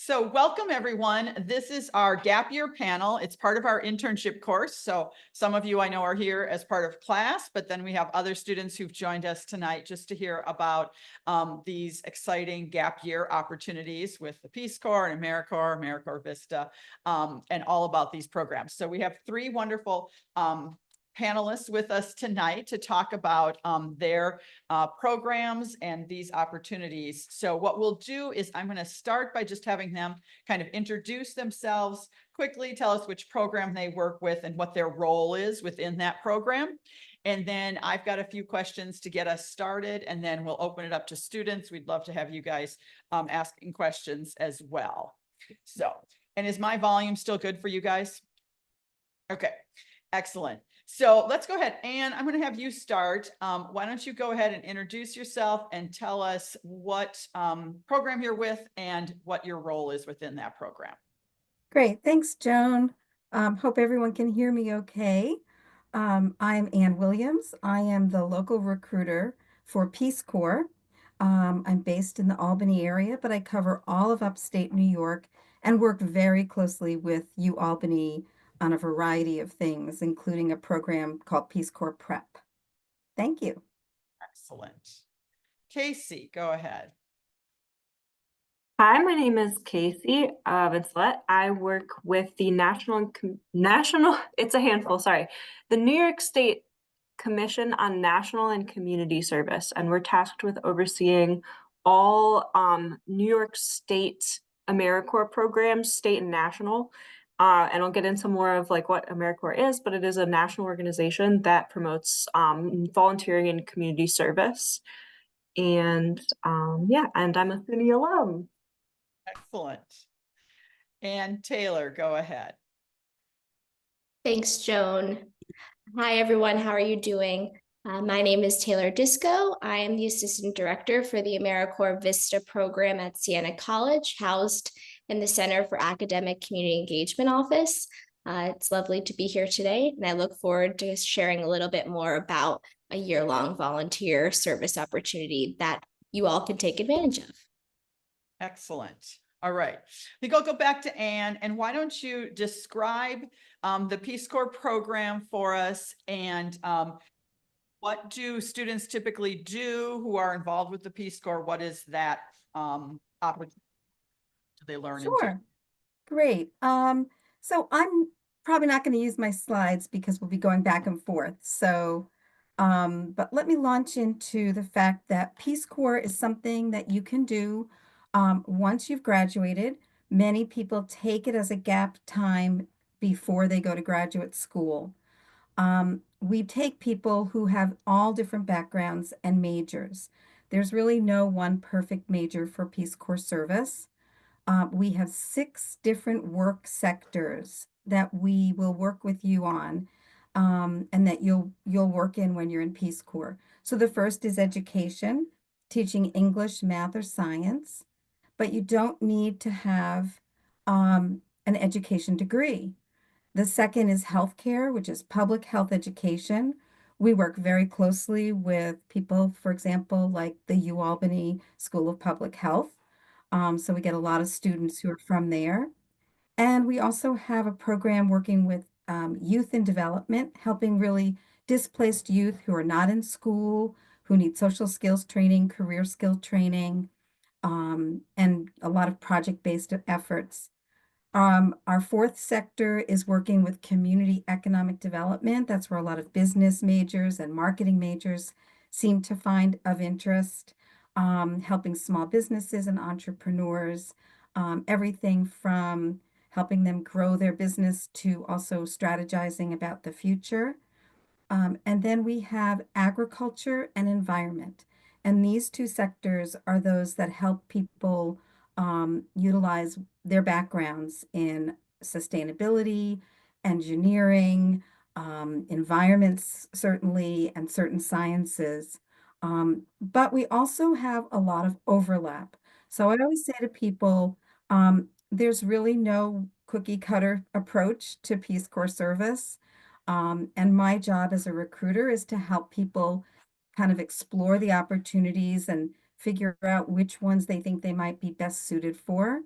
So welcome everyone. This is our gap year panel. It's part of our internship course. So some of you I know are here as part of class, but then we have other students who've joined us tonight just to hear about these exciting gap year opportunities with the Peace Corps and AmeriCorps VISTA, and all about these programs. So we have three wonderful panelists with us tonight to talk about their programs and these opportunities. So what we'll do is I'm going to start by just having them kind of introduce themselves quickly, tell us which program they work with and what their role is within that program. And then I've got a few questions to get us started, and then we'll open it up to students. We'd love to have you guys asking questions as well. So, and is my volume still good for you guys? Okay, excellent. So let's go ahead. Anne, I'm going to have you start. Why don't you go ahead and introduce yourself and tell us what program you're with and what your role is within that program. Great. Thanks, Joan. Hope everyone can hear me okay. I'm Ann Williams. I am the local recruiter for Peace Corps. I'm based in the Albany area, but I cover all of upstate New York and work very closely with UAlbany on a variety of things, including a program called Peace Corps Prep. Thank you. Excellent. Casey, go ahead. Hi, my name is Casey Vinslet. I work with the it's a handful, sorry, the New York State Commission on National and Community Service, and we're tasked with overseeing all New York State AmeriCorps programs, state and national. And I'll get into more of like what AmeriCorps is, but it is a national organization that promotes volunteering and community service. And yeah, and I'm a SUNY alum. Excellent. And Taylor, go ahead. Thanks, Joan. Hi, everyone. How are you doing? My name is Taylor Disco. I am the Assistant Director for the AmeriCorps VISTA program at Siena College, housed in the Center for Academic Community Engagement Office. It's lovely to be here today, and I look forward to sharing a little bit more about a year-long volunteer service opportunity that you all can take advantage of. Excellent. All right. I think I'll go back to Anne, and why don't you describe the Peace Corps program for us, and what do students typically do who are involved with the Peace Corps? What is that opportunity do they learn? Sure. Great. So I'm probably not going to use my slides because we'll be going back and forth. So, but let me launch into the fact that Peace Corps is something that you can do once you've graduated. Many people take it as a gap time before they go to graduate school. We take people who have all different backgrounds and majors. There's really no one perfect major for Peace Corps service. We have 6 different work sectors that we will work with you on, and that you'll work in when you're in Peace Corps. So the first is education, teaching English, math, or science, but you don't need to have an education degree. The second is healthcare, which is public health education. We work very closely with people, for example, like the UAlbany School of Public Health. So we get a lot of students who are from there. And we also have a program working with youth in development, helping really displaced youth who are not in school, who need social skills training, career skill training, and a lot of project-based efforts. Our fourth sector is working with community economic development. That's where a lot of business majors and marketing majors seem to find of interest, helping small businesses and entrepreneurs, everything from helping them grow their business to also strategizing about the future. And then we have agriculture and environment. And these 2 sectors are those that help people utilize their backgrounds in sustainability, engineering, environments, certainly, and certain sciences. But we also have a lot of overlap. So I always say to people, there's really no cookie cutter approach to Peace Corps service. And my job as a recruiter is to help people kind of explore the opportunities and figure out which ones they think they might be best suited for.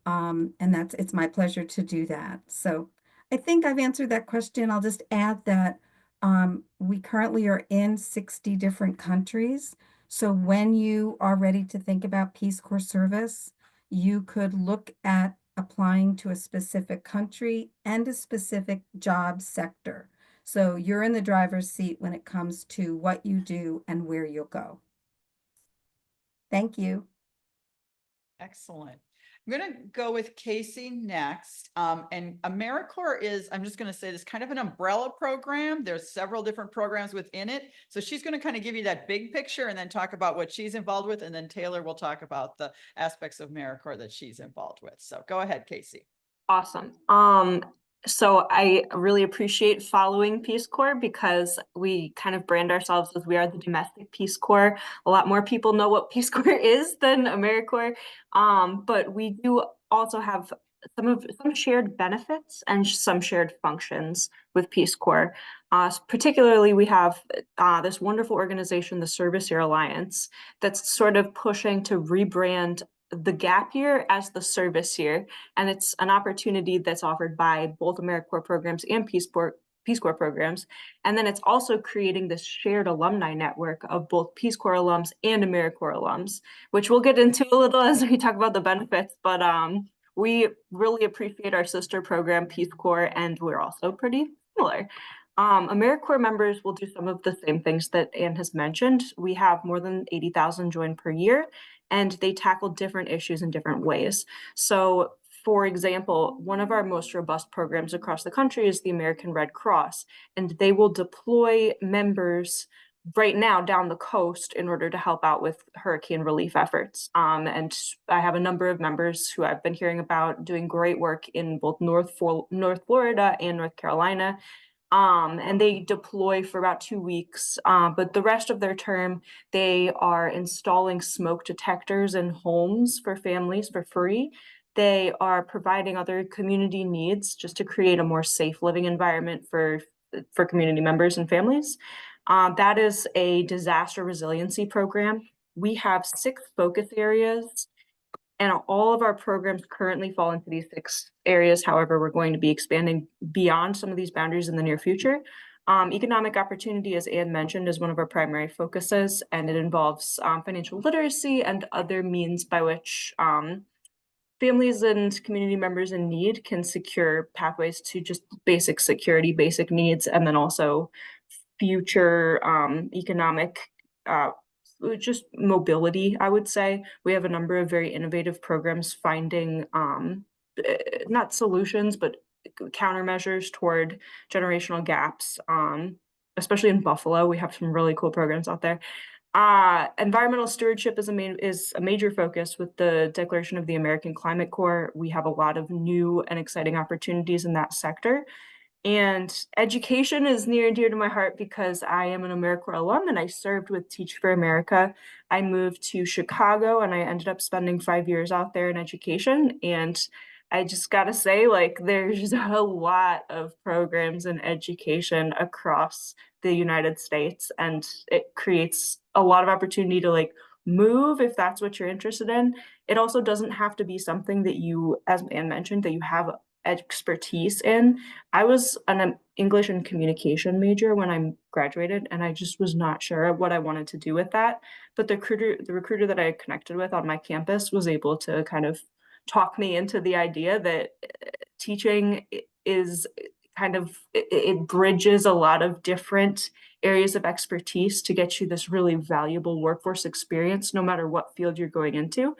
And it's my pleasure to do that. So I think I've answered that question. I'll just add that we currently are in 60 different countries. So when you are ready to think about Peace Corps service, you could look at applying to a specific country and a specific job sector. So you're in the driver's seat when it comes to what you do and where you'll go. Thank you. Excellent. I'm going to go with Casey next. And AmeriCorps is, I'm just going to say this, kind of an umbrella program. There's several different programs within it. So she's going to kind of give you that big picture and then talk about what she's involved with. And then Taylor will talk about the aspects of AmeriCorps that she's involved with. So go ahead, Casey. Awesome. So I really appreciate following Peace Corps because we kind of brand ourselves as we are the domestic Peace Corps. A lot more people know what Peace Corps is than AmeriCorps. But we do also have some shared benefits and some shared functions with Peace Corps. Particularly, we have this wonderful organization, the Service Year Alliance, that's sort of pushing to rebrand the gap year as the service year. And it's an opportunity that's offered by both AmeriCorps programs and Peace Corps programs. And then it's also creating this shared alumni network of both Peace Corps alums and AmeriCorps alums, which we'll get into a little as we talk about the benefits. But we really appreciate our sister program, Peace Corps, and we're also pretty similar. AmeriCorps members will do some of the same things that Anne has mentioned. We have more than 80,000 join per year, and they tackle different issues in different ways. So, for example, one of our most robust programs across the country is the American Red Cross, and they will deploy members right now down the coast in order to help out with hurricane relief efforts. And I have a number of members who I've been hearing about doing great work in both North Florida and North Carolina. And they deploy for about 2 weeks, but the rest of their term, they are installing smoke detectors in homes for families for free. They are providing other community needs just to create a more safe living environment for community members and families. That is a disaster resiliency program. We have 6 focus areas, and all of our programs currently fall into these 6 areas. However, we're going to be expanding beyond some of these boundaries in the near future. Economic opportunity, as Anne mentioned, is one of our primary focuses, and it involves financial literacy and other means by which families and community members in need can secure pathways to just basic security, basic needs, and then also future economic just mobility, I would say. We have a number of very innovative programs finding not solutions, but countermeasures toward generational gaps, especially in Buffalo. We have some really cool programs out there. Environmental stewardship is a major focus with the declaration of the American Climate Corps. We have a lot of new and exciting opportunities in that sector. And education is near and dear to my heart because I am an AmeriCorps alum and I served with Teach for America. I moved to Chicago and I ended up spending 5 years out there in education. And I just gotta say, like, there's a lot of programs in education across the United States, and it creates a lot of opportunity to like move if that's what you're interested in. It also doesn't have to be something that you, as Anne mentioned, that you have expertise in. I was an English and communication major when I graduated, and I just was not sure what I wanted to do with that. But the recruiter that I connected with on my campus was able to kind of talk me into the idea that teaching is kind of, it bridges a lot of different areas of expertise to get you this really valuable workforce experience, no matter what field you're going into.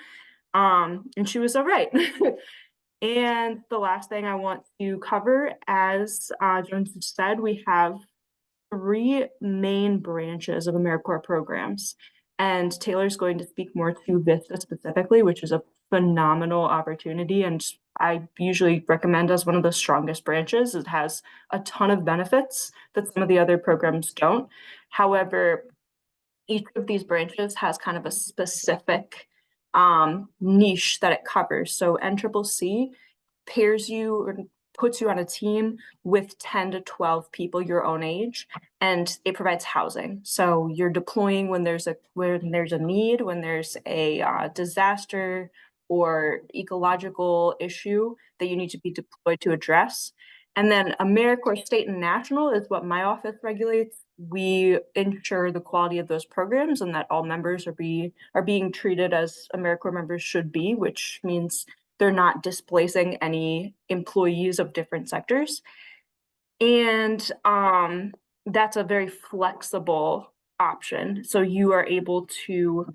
And she was all right. And the last thing I want to cover, as Jones said, we have 3 main branches of AmeriCorps programs. And Taylor's going to speak more to VISTA specifically, which is a phenomenal opportunity. And I usually recommend as one of the strongest branches. It has a ton of benefits that some of the other programs don't. However, each of these branches has kind of a specific niche that it covers. So NCCC pairs you or puts you on a team with 10 to 12 people your own age, and it provides housing. So you're deploying when there's a need, when there's a disaster, or ecological issue that you need to be deployed to address. And then AmeriCorps State and National is what my office regulates. We ensure the quality of those programs and that all members are being treated as AmeriCorps members should be, which means they're not displacing any employees of different sectors. And that's a very flexible option. So you are able to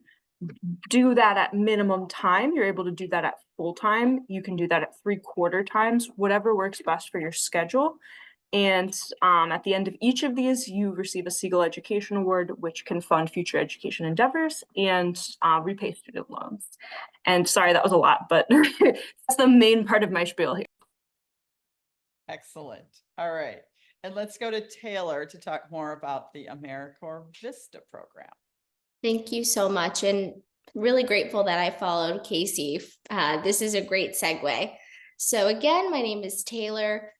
do that at minimum time. You're able to do that at full time. You can do that at 3/4 times, whatever works best for your schedule. And at the end of each of these, you receive a Siegel Education Award, which can fund future education endeavors and repay student loans. And sorry, that was a lot, but that's the main part of my spiel here. Excellent. All right. And let's go to Taylor to talk more about the AmeriCorps VISTA program. Thank you so much, and really grateful that I followed Casey. This is a great segue. So again, my name is Taylor.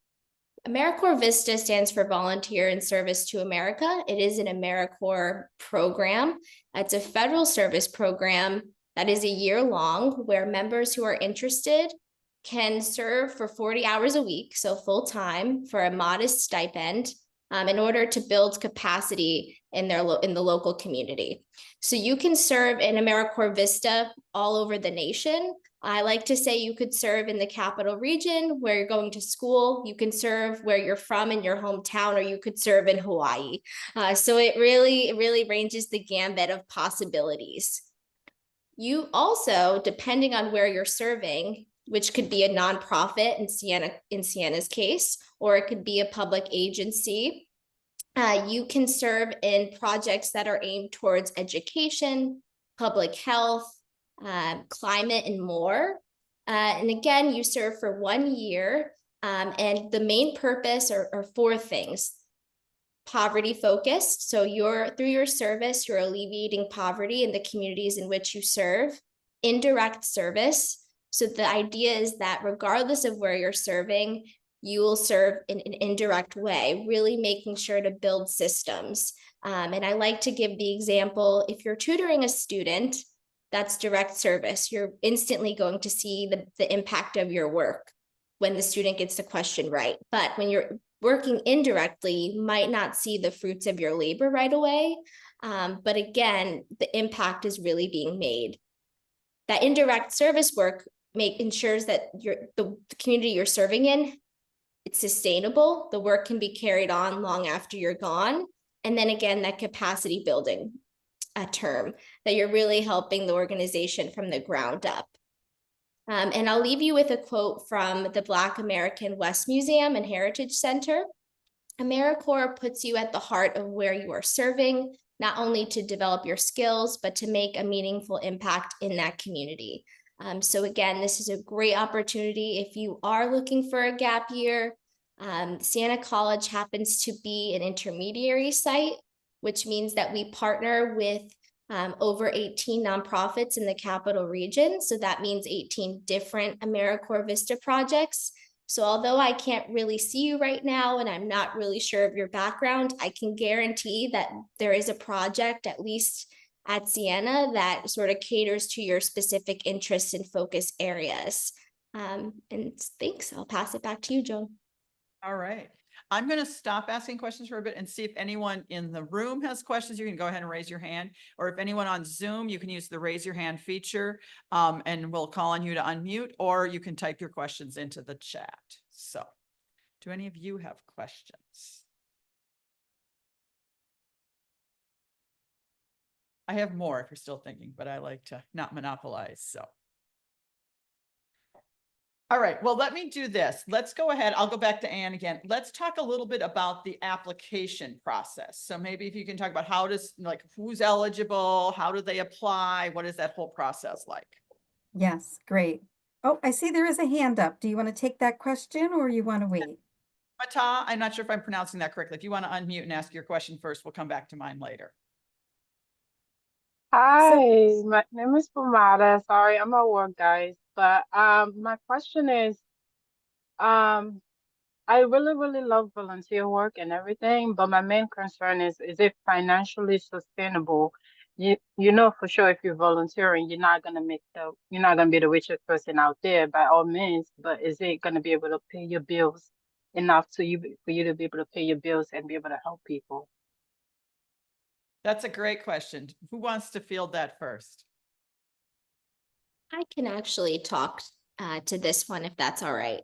AmeriCorps VISTA stands for Volunteer in Service to America. It is an AmeriCorps program. It's a federal service program that is a year long, where members who are interested can serve for 40 hours a week, so full time, for a modest stipend, in order to build capacity in the local community. So you can serve in AmeriCorps VISTA all over the nation. I like to say you could serve in the capital region where you're going to school. You can serve where you're from in your hometown, or you could serve in Hawaii. So it really ranges the gambit of possibilities. You also, depending on where you're serving, which could be a nonprofit in Sienna's case, or it could be a public agency, you can serve in projects that are aimed towards education, public health, climate, and more. And again, you serve for 1 year, and the main purpose are 4 things. Poverty focused, so through your service, you're alleviating poverty in the communities in which you serve. Indirect service, so the idea is that regardless of where you're serving, you will serve in an indirect way, really making sure to build systems. And I like to give the example, if you're tutoring a student, that's direct service. You're instantly going to see the impact of your work when the student gets the question right. But when you're working indirectly, you might not see the fruits of your labor right away. But again, the impact is really being made. That indirect service work ensures that the community you're serving in, it's sustainable. The work can be carried on long after you're gone. And then again, that capacity building term, that you're really helping the organization from the ground up. And I'll leave you with a quote from the Black American West Museum and Heritage Center. AmeriCorps puts you at the heart of where you are serving, not only to develop your skills, but to make a meaningful impact in that community. So again, this is a great opportunity if you are looking for a gap year. Siena College happens to be an intermediary site, which means that we partner with over 18 nonprofits in the capital region. So that means 18 different AmeriCorps VISTA projects. So although I can't really see you right now, and I'm not really sure of your background, I can guarantee that there is a project, at least at Siena, that sort of caters to your specific interests and focus areas. And thanks, I'll pass it back to you, Joan. All right. I'm going to stop asking questions for a bit and see if anyone in the room has questions. You can go ahead and raise your hand, or if anyone on Zoom, you can use the raise your hand feature, and we'll call on you to unmute, or you can type your questions into the chat. So do any of you have questions? I have more if you're still thinking, but I like to not monopolize. So. All right, well, let me do this. Let's go ahead. I'll go back to Anne again. Let's talk a little bit about the application process. So maybe if you can talk about who's eligible, how do they apply? What is that whole process like? Yes, great. Oh, I see there is a hand up. Do you want to take that question or you want to wait? Mata, I'm not sure if I'm pronouncing that correctly. If you want to unmute and ask your question first, we'll come back to mine later. Hi, my name is Pumada. Sorry, I'm at work, guys. But my question is, I really love volunteer work and everything, but my main concern is it financially sustainable? you know for sure if you're volunteering, you're not gonna be the richest person out there by all means, but is it gonna be able to pay your bills enough for you to be able to pay your bills and be able to help people? That's a great question. Who wants to field that first? I can actually talk to this one if that's all right.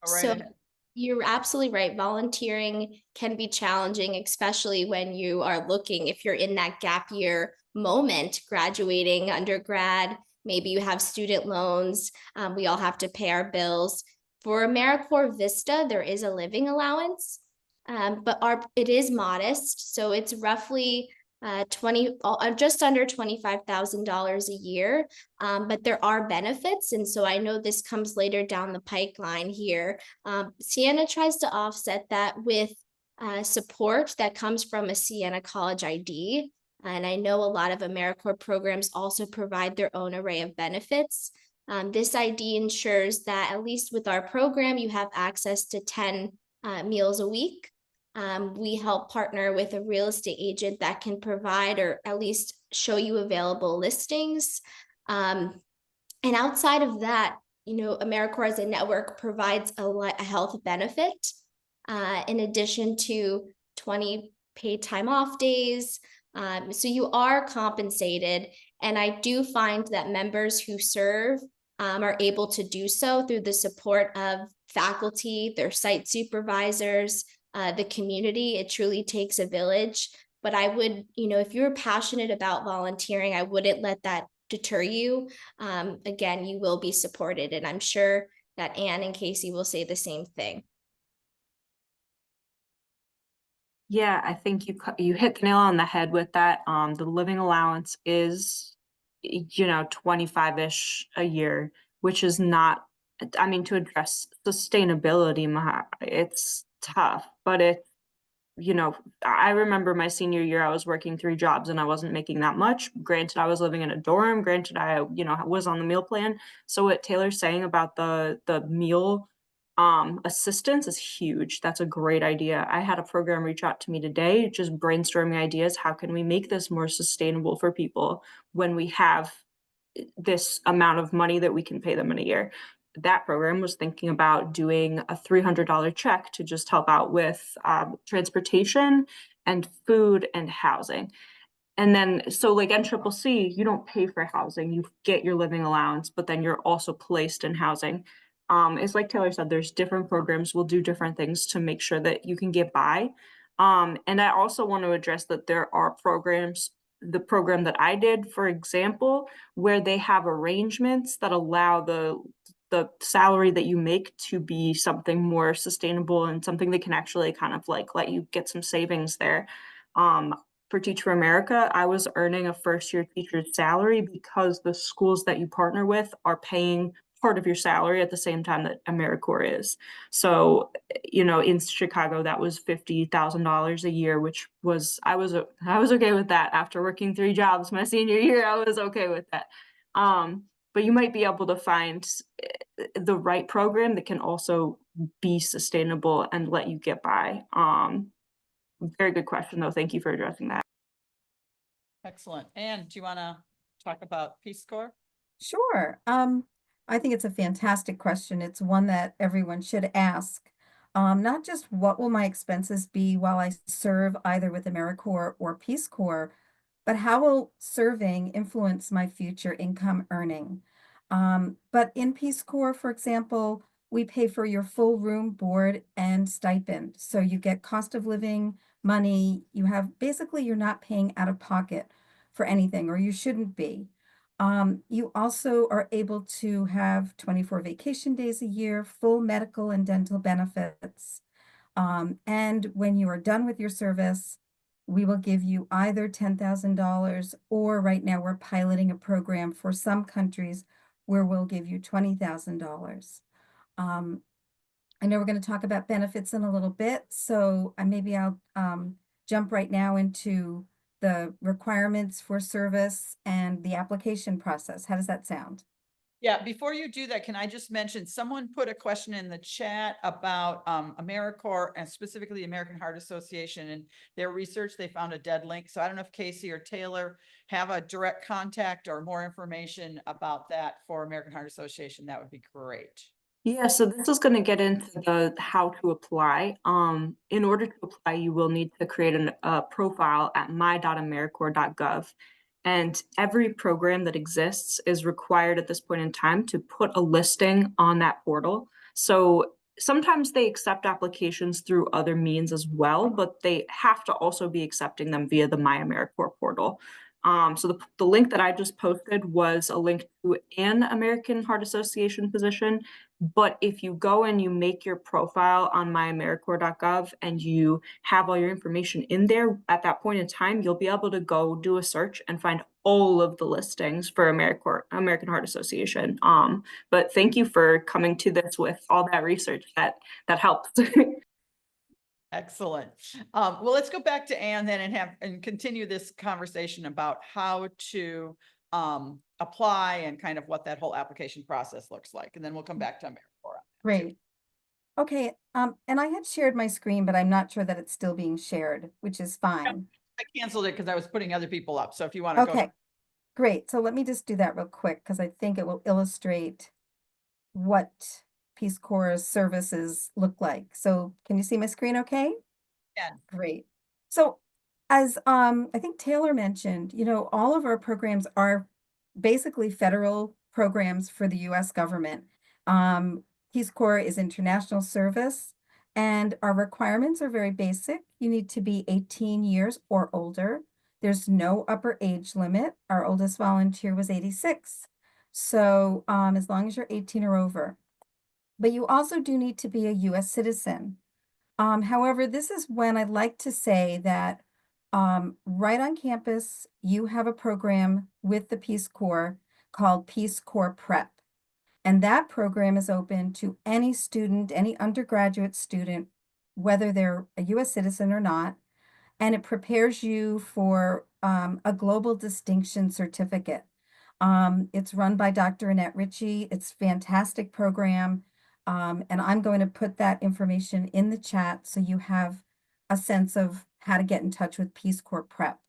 Go right So ahead. you're absolutely right. Volunteering can be challenging, especially when you are looking, if you're in that gap year moment, graduating undergrad, maybe you have student loans. We all have to pay our bills. For AmeriCorps VISTA, there is a living allowance, but it is modest. So it's roughly just under $25,000 a year. But there are benefits. And so I know this comes later down the pipeline here. Siena tries to offset that with support that comes from a Siena College ID. And I know a lot of AmeriCorps programs also provide their own array of benefits. This ID ensures that at least with our program, you have access to 10 meals a week. We help partner with a real estate agent that can provide or at least show you available listings. And outside of that, AmeriCorps as a network provides a health benefit in addition to 20 paid time off days. So you are compensated. And I do find that members who serve are able to do so through the support of faculty, their site supervisors, the community. It truly takes a village. But I would, if you're passionate about volunteering, I wouldn't let that deter you. Again, you will be supported, and I'm sure that Anne and Casey will say the same thing. Yeah, I think you hit the nail on the head with that. The living allowance is, 25-ish a year, which is not, I mean, to address sustainability, it's tough, but I remember my senior year, I was working 3 jobs and I wasn't making that much. Granted, I was living in a dorm. Granted, I, was on the meal plan. So what Taylor's saying about the meal assistance is huge. That's a great idea. I had a program reach out to me today, just brainstorming ideas. How can we make this more sustainable for people when we have this amount of money that we can pay them in a year? That program was thinking about doing a $300 check to just help out with transportation and food and housing. And then, so like NCCC, you don't pay for housing, you get your living allowance, but then you're also placed in housing. It's like Taylor said, there's different programs will do different things to make sure that you can get by. And I also want to address that there are programs, the program that I did, for example, where they have arrangements that allow the salary that you make to be something more sustainable and something that can actually kind of like let you get some savings there. For Teach for America, I was earning a first-year teacher's salary because the schools that you partner with are paying part of your salary at the same time that AmeriCorps is. So, in Chicago, that was $50,000 a year, which was I was okay with that. After working 3 jobs my senior year, I was okay with that. But you might be able to find the right program that can also be sustainable and let you get by. Very good question, though. Thank you for addressing that. Excellent. Anne, do you want to talk about Peace Corps? Sure. I think it's a fantastic question. It's one that everyone should ask. Not just what will my expenses be while I serve either with AmeriCorps or Peace Corps, but how will serving influence my future income earning? But in Peace Corps, for example, we pay for your full room, board, and stipend. So you get cost of living money. You're not paying out of pocket for anything, or you shouldn't be. You also are able to have 24 vacation days a year, full medical and dental benefits. And when you are done with your service, we will give you either $10,000 or right now we're piloting a program for some countries where we'll give you $20,000. I know we're going to talk about benefits in a little bit, so maybe I'll jump right now into the requirements for service and the application process. How does that sound? Yeah, before you do that, can I just mention, someone put a question in the chat about AmeriCorps and specifically the American Heart Association and their research. They found a dead link. So I don't know if Casey or Taylor have a direct contact or more information about that for American Heart Association. That would be great. Yeah, so this is going to get into the how to apply. In order to apply, you will need to create a profile at my.americorps.gov. And every program that exists is required at this point in time to put a listing on that portal. So sometimes they accept applications through other means as well, but they have to also be accepting them via the My AmeriCorps portal. So the link that I just posted was a link to an American Heart Association position. But if you go and you make your profile on myamericorps.gov and you have all your information in there, at that point in time, you'll be able to go do a search and find all of the listings for AmeriCorps, American Heart Association. But thank you for coming to this with all that research. That helped. Excellent. Well, let's go back to Anne then and continue this conversation about how to apply and kind of what that whole application process looks like. And then we'll come back to AmeriCorps. Great. Okay, and I had shared my screen, but I'm not sure that it's still being shared, which is fine. I canceled it because I was putting other people up. So if you want to go. Okay, great. So let me just do that real quick because I think it will illustrate what Peace Corps services look like. So can you see my screen okay? Yeah. Great. So as I think Taylor mentioned, you know, all of our programs are basically federal programs for the US government. Peace Corps is international service, and our requirements are very basic. You need to be 18 years or older. There's no upper age limit. Our oldest volunteer was 86. So as long as you're 18 or over. But you also do need to be a US citizen. However, this is when I'd like to say that right on campus, you have a program with the Peace Corps called Peace Corps Prep. And that program is open to any student, any undergraduate student, whether they're a US citizen or not. And it prepares you for a global distinction certificate. It's run by Dr. Annette Ritchie. It's a fantastic program. And I'm going to put that information in the chat so you have a sense of how to get in touch with Peace Corps Prep.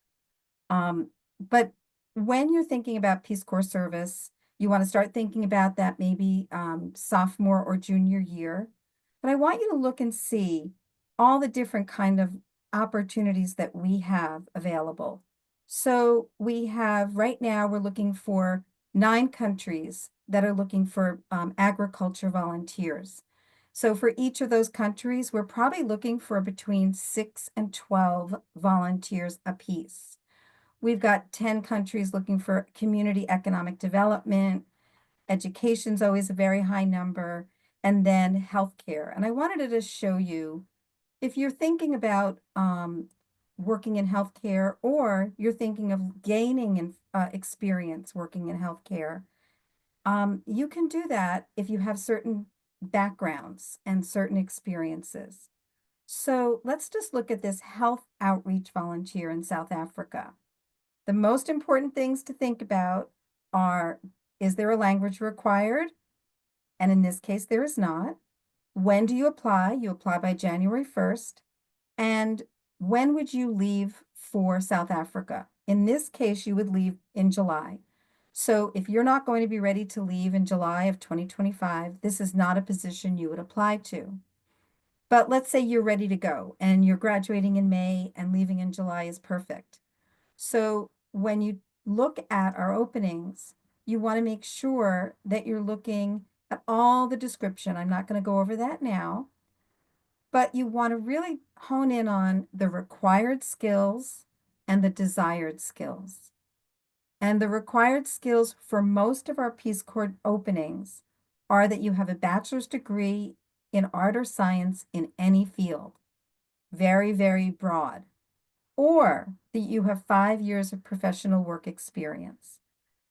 But when you're thinking about Peace Corps service, you want to start thinking about that maybe sophomore or junior year. But I want you to look and see all the different kind of opportunities that we have available. So we have right now, we're looking for 9 countries that are looking for agriculture volunteers. So for each of those countries, we're probably looking for between 6 and 12 volunteers apiece. We've got 10 countries looking for community economic development. Education's always a very high number, and then healthcare. And I wanted to show you, if you're thinking about working in healthcare, or you're thinking of gaining experience working in healthcare, you can do that if you have certain backgrounds and certain experiences. So let's just look at this health outreach volunteer in South Africa. The most important things to think about are, is there a language required? And in this case, there is not. When do you apply? You apply by January 1st. And when would you leave for South Africa? In this case, you would leave in July. So if you're not going to be ready to leave in July of 2025, this is not a position you would apply to. But let's say you're ready to go and you're graduating in May and leaving in July is perfect. So when you look at our openings, you want to make sure that you're looking at all the description. I'm not going to go over that now, but you want to really hone in on the required skills and the desired skills. And the required skills for most of our Peace Corps openings are that you have a bachelor's degree in art or science in any field. Very, very broad. Or that you have 5 years of professional work experience.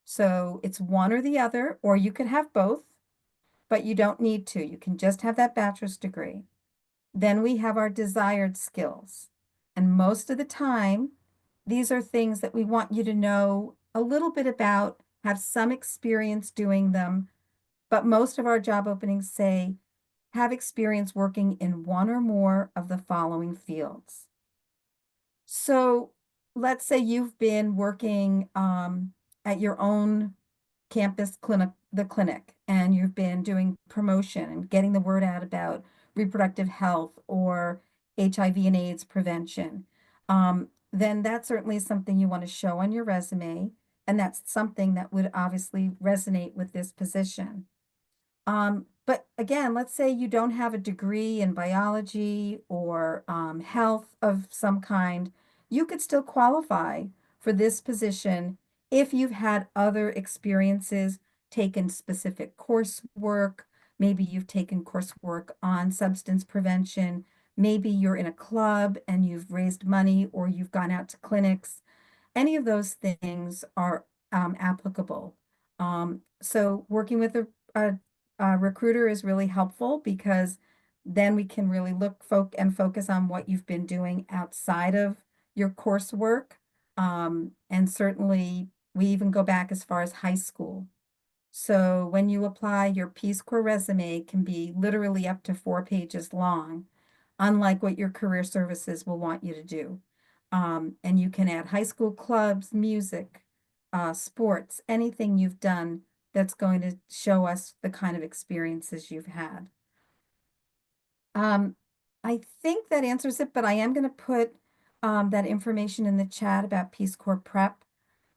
So it's one or the other, or you could have both, but you don't need to. You can just have that bachelor's degree. Then we have our desired skills. And most of the time, these are things that we want you to know a little bit about have some experience doing them, but most of our job openings say have experience working in one or more of the following fields. So let's say you've been working at your own campus clinic, the clinic, and you've been doing promotion and getting the word out about reproductive health or HIV and AIDS prevention. Then that's certainly something you want to show on your resume, and that's something that would obviously resonate with this position. But again, let's say you don't have a degree in biology or health of some kind, you could still qualify for this position if you've had other experiences, taken specific coursework, maybe you've taken coursework on substance prevention, maybe you're in a club and you've raised money or you've gone out to clinics. Any of those things are applicable. So working with a recruiter is really helpful because then we can really focus on what you've been doing outside of your coursework. And certainly we even go back as far as high school. So when you apply, your Peace Corps resume can be literally up to 4 pages long, unlike what your career services will want you to do. And you can add high school clubs, music, sports, anything you've done that's going to show us the kind of experiences you've had. I think that answers it, but I am going to put that information in the chat about Peace Corps prep.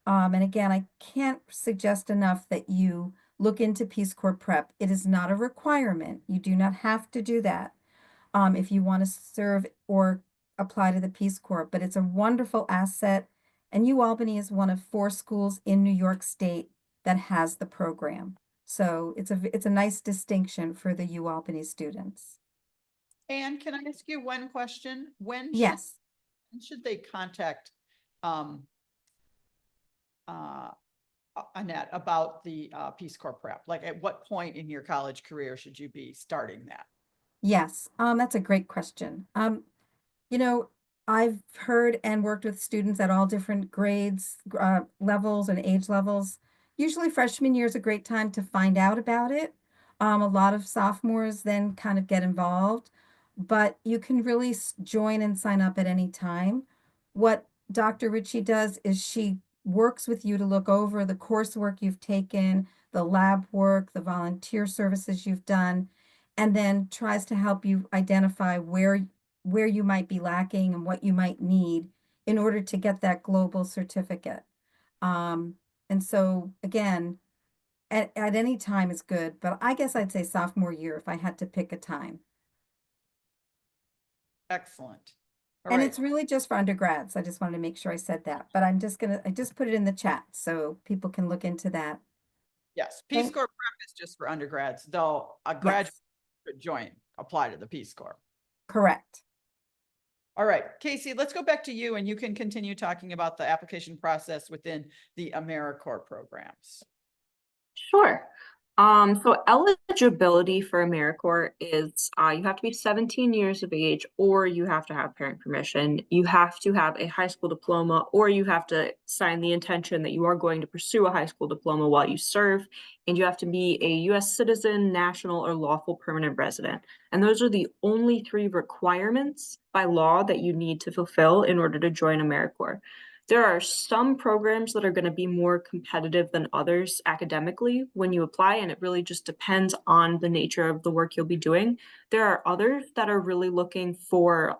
And again, I can't suggest enough that you look into Peace Corps prep. It is not a requirement. You do not have to do that if you want to serve or apply to the Peace Corps, but it's a wonderful asset. And UAlbany is one of 4 schools in New York State that has the program. So it's a nice distinction for the UAlbany students. And can I ask you one question? When Yes. should they contact Annette about the Peace Corps prep? Like at what point in your college career should you be starting that? Yes, that's a great question. You know, I've heard and worked with students at all different grades, levels and age levels. Usually freshman year is a great time to find out about it. A lot of sophomores then kind of get involved, but you can really join and sign up at any time. What Dr. Ritchie does is she works with you to look over the coursework you've taken, the lab work, the volunteer services you've done, and then tries to help you identify where you might be lacking and what you might need in order to get that global certificate. And so again, at any time is good, but I guess I'd say sophomore year if I had to pick a time. Excellent. All And right. it's really just for undergrads. I just wanted to make sure I said that, but I just put it in the chat so people can look into that. Yes, Peace Okay. Corps prep is just for undergrads, though a graduate could apply to the Peace Corps. Correct. All right, Casey, let's go back to you and you can continue talking about the application process within the AmeriCorps programs. Sure. So eligibility for AmeriCorps is you have to be 17 years of age or you have to have parent permission. You have to have a high school diploma or you have to sign the intention that you are going to pursue a high school diploma while you serve. And you have to be a U.S. citizen, national, or lawful permanent resident. And those are the only 3 requirements by law that you need to fulfill in order to join AmeriCorps. There are some programs that are going to be more competitive than others academically when you apply, and it really just depends on the nature of the work you'll be doing. There are others that are really looking for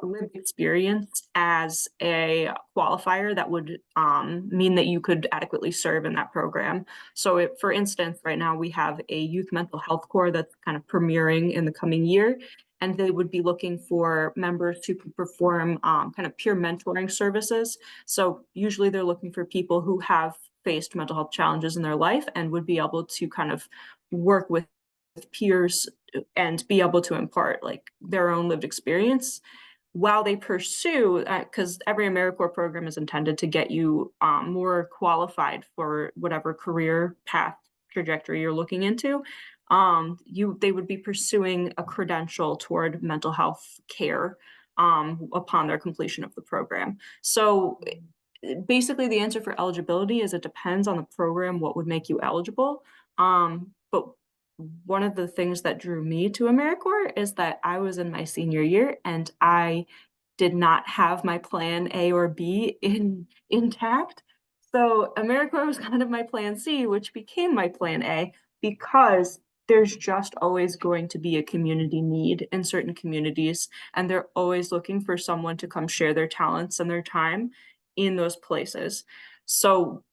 lived experience as a qualifier that would mean that you could adequately serve in that program. So for instance, right now we have a youth mental health corps that's kind of premiering in the coming year. And they would be looking for members who can perform kind of peer mentoring services. So usually they're looking for people who have faced mental health challenges in their life and would be able to kind of work with peers and be able to impart like their own lived experience while they pursue, because every AmeriCorps program is intended to get you more qualified for whatever career path trajectory you're looking into. They would be pursuing a credential toward mental health care upon their completion of the program. So basically the answer for eligibility is it depends on the program, what would make you eligible. But one of the things that drew me to AmeriCorps is that I was in my senior year and I did not have my plan A or B intact. So AmeriCorps was kind of my plan C, which became my plan A, because there's just always going to be a community need in certain communities, and they're always looking for someone to come share their talents and their time in those places. So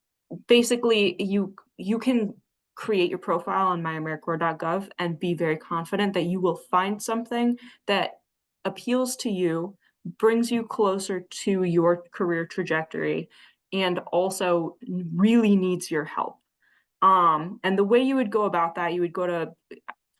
basically, you can create your profile on myamericorps.gov and be very confident that you will find something that appeals to you, brings you closer to your career trajectory, and also really needs your help. And the way you would go about that, you would go to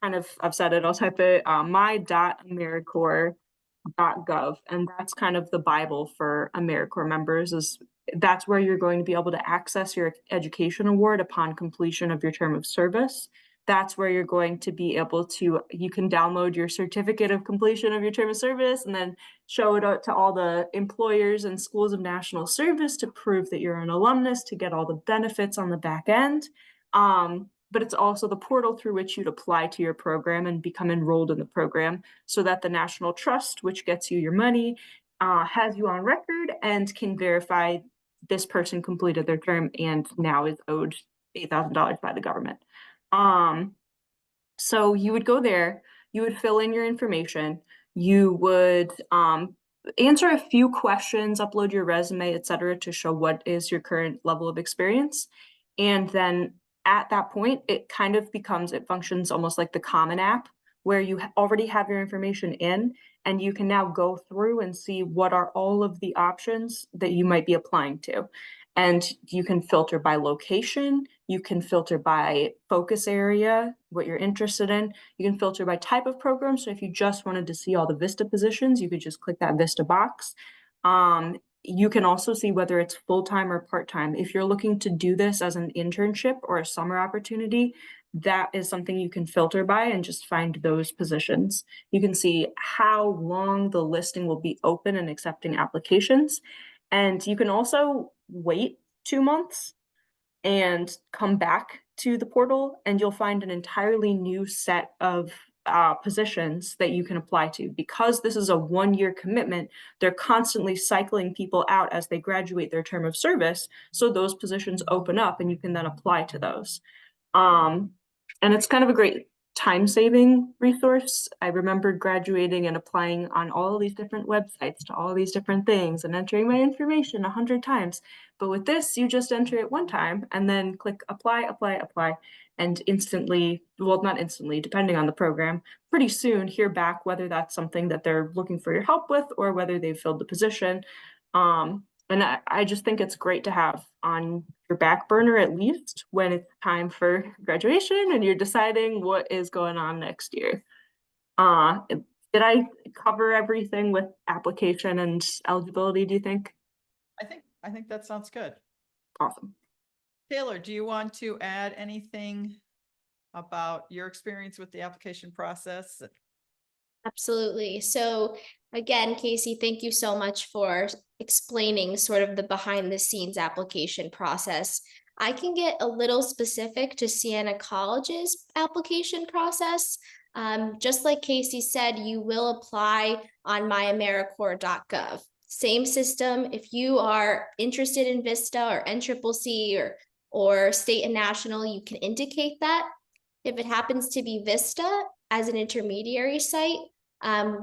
kind of, I've said it, I'll type it, my.americorps.gov, and that's kind of the Bible for AmeriCorps members. Is that's where you're going to be able to access your education award upon completion of your term of service. That's where you're going to be able to, you can download your certificate of completion of your term of service and then show it out to all the employers and schools of national service to prove that you're an alumnus, to get all the benefits on the back end. But it's also the portal through which you'd apply to your program and become enrolled in the program, so that the National Trust, which gets you your money, has you on record and can verify this person completed their term and now is owed $8,000 by the government. So you would go there, you would fill in your information, you would answer a few questions, upload your resume, etc., to show what is your current level of experience. And then at that point, it kind of becomes, it functions almost like the Common App, where you already have your information in, and you can now go through and see what are all of the options that you might be applying to. And you can filter by location, you can filter by focus area, what you're interested in. You can filter by type of program. So if you just wanted to see all the VISTA positions, you could just click that VISTA box. You can also see whether it's full-time or part-time. If you're looking to do this as an internship or a summer opportunity, that is something you can filter by and just find those positions. You can see how long the listing will be open and accepting applications. And you can also wait 2 months and come back to the portal, and you'll find an entirely new set of positions that you can apply to. Because this is a 1-year commitment, they're constantly cycling people out as they graduate their term of service, so those positions open up and you can then apply to those. And it's kind of a great time-saving resource. I remember graduating and applying on all of these different websites to all these different things and entering my information 100 times. But with this, you just enter it one time and then click apply, apply, apply, and instantly, well, not instantly, depending on the program, pretty soon hear back whether that's something that they're looking for your help with or whether they've filled the position. And I just think it's great to have on your back burner, at least when it's time for graduation and you're deciding what is going on next year. Did I cover everything with application and eligibility, do you think? I think that sounds good. Awesome. Taylor, do you want to add anything about your experience with the application process? Absolutely. So again, Casey, thank you so much for explaining sort of the behind the scenes application process. I can get a little specific to Siena College's application process. Just like Casey said, you will apply on myamericorps.gov. Same system. If you are interested in VISTA or NCCC or state and national, you can indicate that. If it happens to be VISTA as an intermediary site,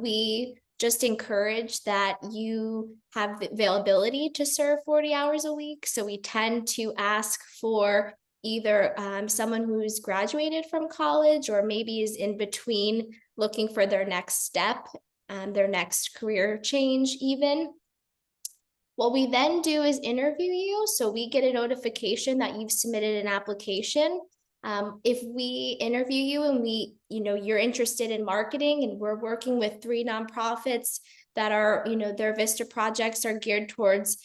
we just encourage that you have the availability to serve 40 hours a week. So we tend to ask for either someone who's graduated from college or maybe is in between looking for their next step, their next career change even. What we then do is interview you. So we get a notification that you've submitted an application. If we interview you and you're interested in marketing, and we're working with 3 nonprofits that are, their VISTA projects are geared towards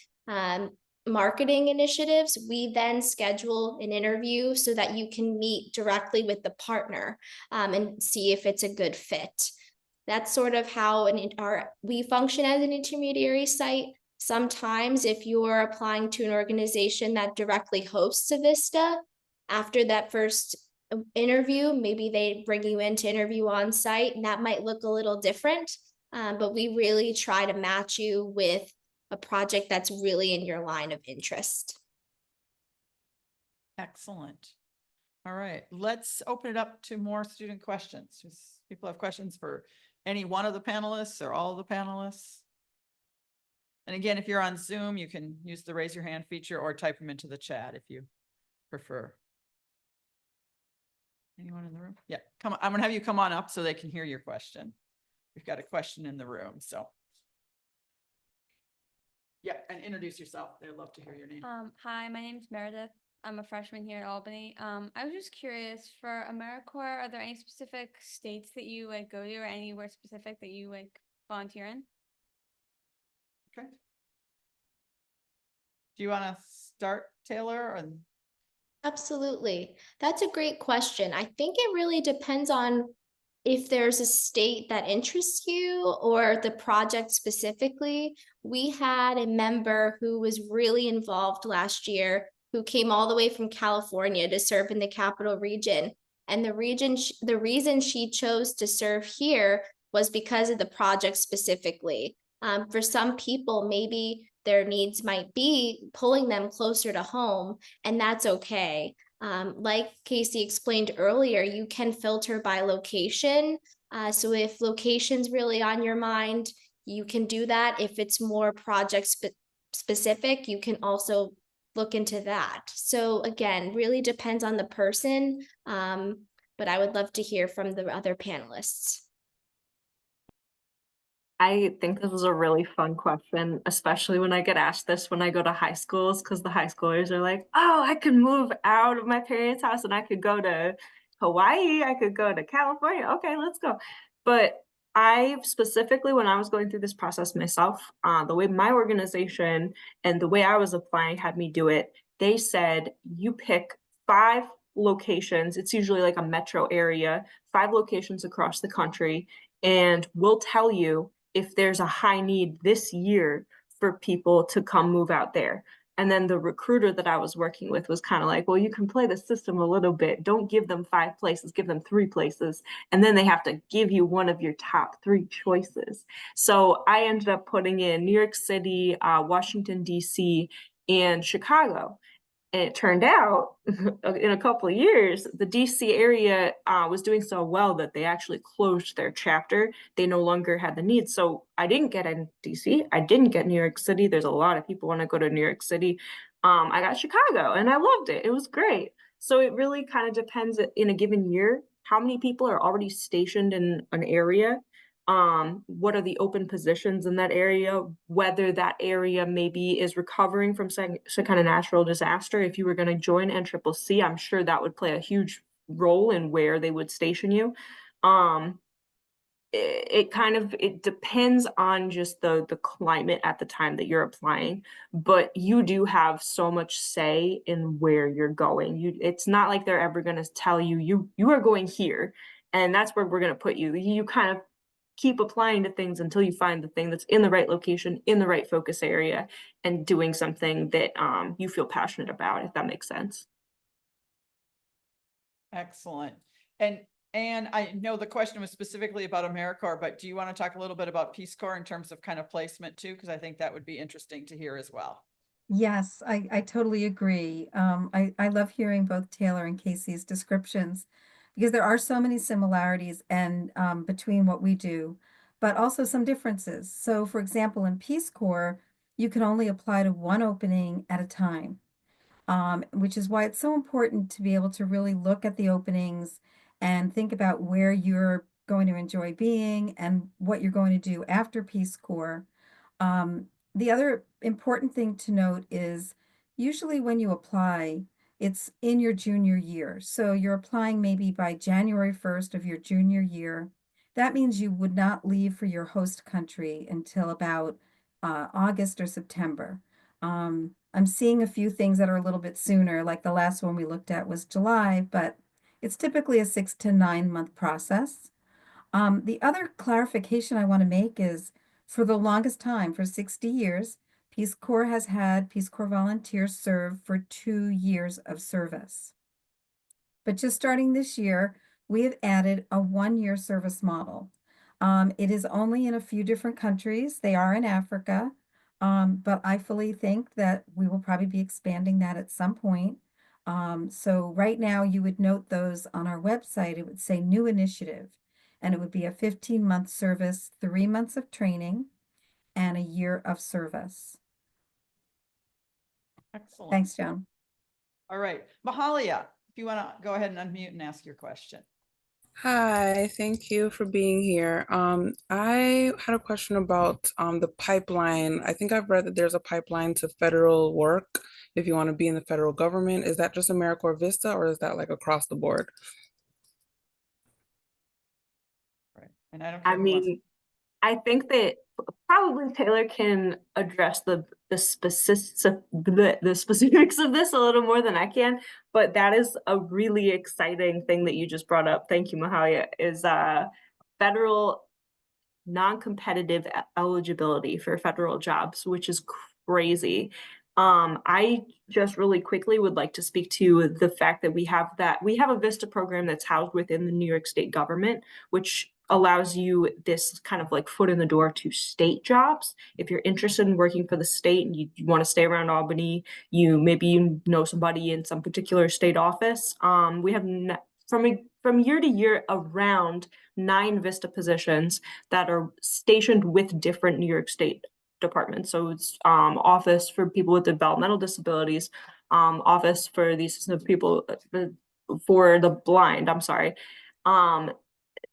marketing initiatives, we then schedule an interview so that you can meet directly with the partner and see if it's a good fit. That's sort of how we function as an intermediary site. Sometimes if you're applying to an organization that directly hosts a VISTA, after that first interview, maybe they bring you in to interview on site, and that might look a little different. But we really try to match you with a project that's really in your line of interest. Excellent. All right, let's open it up to more student questions. Does people have questions for any one of the panelists or all of the panelists? And again, if you're on Zoom, you can use the raise your hand feature or type them into the chat if you prefer. Anyone in the room? Yeah, come on. I'm gonna have you come on up so they can hear your question. We've got a question in the room, so. Yeah, and introduce yourself. They'd love to hear your name. Hi, my name is Meredith. I'm a freshman here at Albany. I was just curious, for AmeriCorps, are there any specific states that you like go to, or anywhere specific that you like volunteer in? Okay. Do you want to start, Taylor? And Absolutely. That's a great question. I think it really depends on if there's a state that interests you or the project specifically. We had a member who was really involved last year who came all the way from California to serve in the capital region. And the reason she chose to serve here was because of the project specifically. For some people, maybe their needs might be pulling them closer to home, and that's okay. Like Casey explained earlier, you can filter by location. So if location's really on your mind, you can do that. If it's more project specific, you can also look into that. So again, really depends on the person, but I would love to hear from the other panelists. I think this is a really fun question, especially when I get asked this when I go to high schools, because the high schoolers are like, oh, I could move out of my parents' house and I could go to Hawaii, I could go to California. Okay, let's go. But I specifically, when I was going through this process myself, the way my organization and the way I was applying had me do it, they said you pick 5 locations. It's usually like a metro area, 5 locations across the country, and we'll tell you if there's a high need this year for people to come move out there. And then the recruiter that I was working with was kind of like, well, you can play the system a little bit. Don't give them 5 places, give them 3 places. And then they have to give you one of your top 3 choices. So I ended up putting in New York City, Washington, D.C., and Chicago. And it turned out in a couple of years, the DC area was doing so well that they actually closed their chapter. They no longer had the need. So I didn't get in DC. I didn't get New York City. There's a lot of people want to go to New York City. I got Chicago and I loved it. It was great. So it really kind of depends in a given year, how many people are already stationed in an area. What are the open positions in that area, whether that area maybe is recovering from some kind of natural disaster. If you were going to join NCCC, I'm sure that would play a huge role in where they would station you. It depends on just the climate at the time that you're applying, but you do have so much say in where you're going. It's not like they're ever going to tell you you are going here and that's where we're going to put you. You kind of keep applying to things until you find the thing that's in the right location, in the right focus area, and doing something that you feel passionate about, if that makes sense. excellent. And I know the question was specifically about AmeriCorps, but do you want to talk a little bit about Peace Corps in terms of kind of placement too? Because I think that would be interesting to hear as well. Yes, I totally agree. I love hearing both Taylor and Casey's descriptions because there are so many similarities and between what we do, but also some differences. So for example, in Peace Corps, you can only apply to one opening at a time, which is why it's so important to be able to really look at the openings and think about where you're going to enjoy being and what you're going to do after Peace Corps. The other important thing to note is usually when you apply, it's in your junior year. So you're applying maybe by January 1st of your junior year. That means you would not leave for your host country until about August or September. I'm seeing a few things that are a little bit sooner, like the last one we looked at was July, but it's typically a 6 to 9 month process. The other clarification I want to make is for the longest time, for 60 years, Peace Corps has had Peace Corps volunteers serve for 2 years of service. But just starting this year, we have added a 1-year service model. It is only in a few different countries. They are in Africa, but I fully think that we will probably be expanding that at some point. So right now you would note those on our website. It would say new initiative, and it would be a 15-month service, 3 months of training, and a year of service. Excellent. Thanks, Joan. All right, Mahalia, if you want to go ahead and unmute and ask your question. Hi, thank you for being here. I had a question about the pipeline. I think I've read that there's a pipeline to federal work if you want to be in the federal government. Is that just AmeriCorps VISTA or is that like across the board? Right, and I don't care I who wants. mean, I think that probably Taylor can address the specifics of this a little more than I can, but that is a really exciting thing that you just brought up. Thank you, Mahalia, is federal non-competitive eligibility for federal jobs, which is crazy. I just really quickly would like to speak to the fact that we have a VISTA program that's housed within the New York State government, which allows you this kind of like foot in the door to state jobs. If you're interested in working for the state and you want to stay around Albany, maybe you know somebody in some particular state office. We have from year to year around 9 VISTA positions that are stationed with different New York State departments. So it's office for people with developmental disabilities, office for the assistant people for the blind, I'm sorry,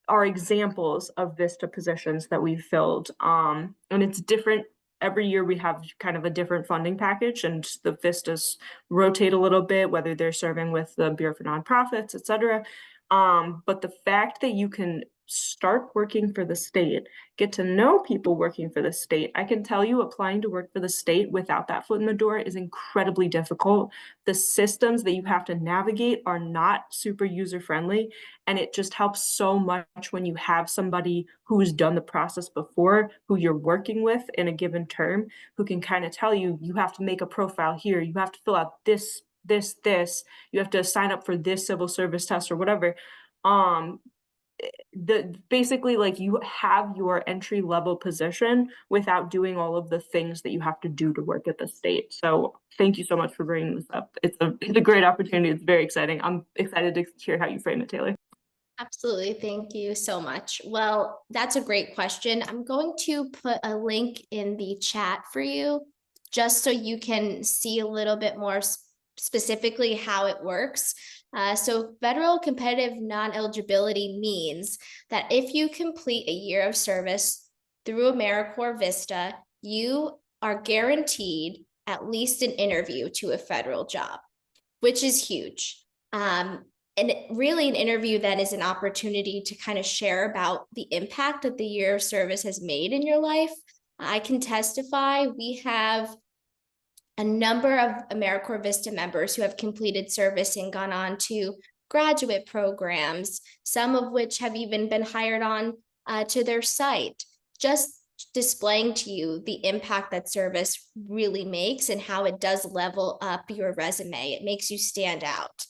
are examples of VISTA positions that we've filled. And it's different. Every year we have kind of a different funding package, and the VISTAs rotate a little bit, whether they're serving with the Bureau for Nonprofits, et cetera. But the fact that you can start working for the state, get to know people working for the state. I can tell you applying to work for the state without that foot in the door is incredibly difficult. The systems that you have to navigate are not super user-friendly, and it just helps so much when you have somebody who's done the process before, who you're working with in a given term, who can kind of tell you, you have to make a profile here, you have to fill out this, you have to sign up for this civil service test or whatever. Basically like you have your entry level position without doing all of the things that you have to do to work at the state. So thank you so much for bringing this up. It's a great opportunity. It's very exciting. I'm excited to hear how you frame it, Taylor. Absolutely. Thank you so much. Well, that's a great question. I'm going to put a link in the chat for you just so you can see a little bit more specifically how it works. So federal competitive non-eligibility means that if you complete a year of service through AmeriCorps VISTA, you are guaranteed at least an interview to a federal job, which is huge. And really an interview then is an opportunity to kind of share about the impact that the year of service has made in your life. I can testify we have a number of AmeriCorps VISTA members who have completed service and gone on to graduate programs, some of which have even been hired on to their site, just displaying to you the impact that service really makes and how it does level up your resume. It makes you stand out.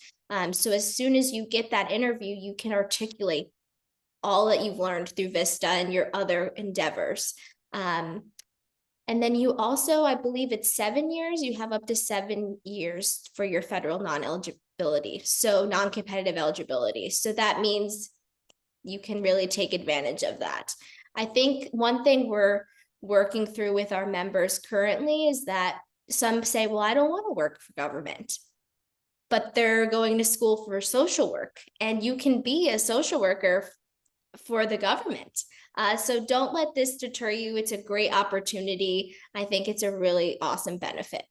So as soon as you get that interview, you can articulate all that you've learned through VISTA and your other endeavors. And then you also, I believe it's 7 years, you have up to 7 years for your federal non-eligibility, so non-competitive eligibility. So that means you can really take advantage of that. I think one thing we're working through with our members currently is that some say, well, I don't want to work for government, but they're going to school for social work, and you can be a social worker for the government. So don't let this deter you. It's a great opportunity. I think it's a really awesome benefit.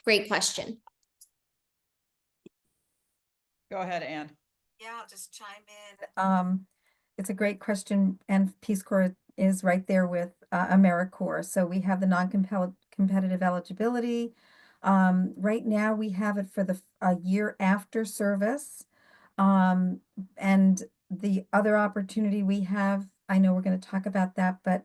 Great question. Go ahead, Ann. Yeah, I'll just chime in. It's a great question, and Peace Corps is right there with AmeriCorps. So we have the non-competitive eligibility. Right now, we have it for a year after service. And the other opportunity we have, I know we're going to talk about that, but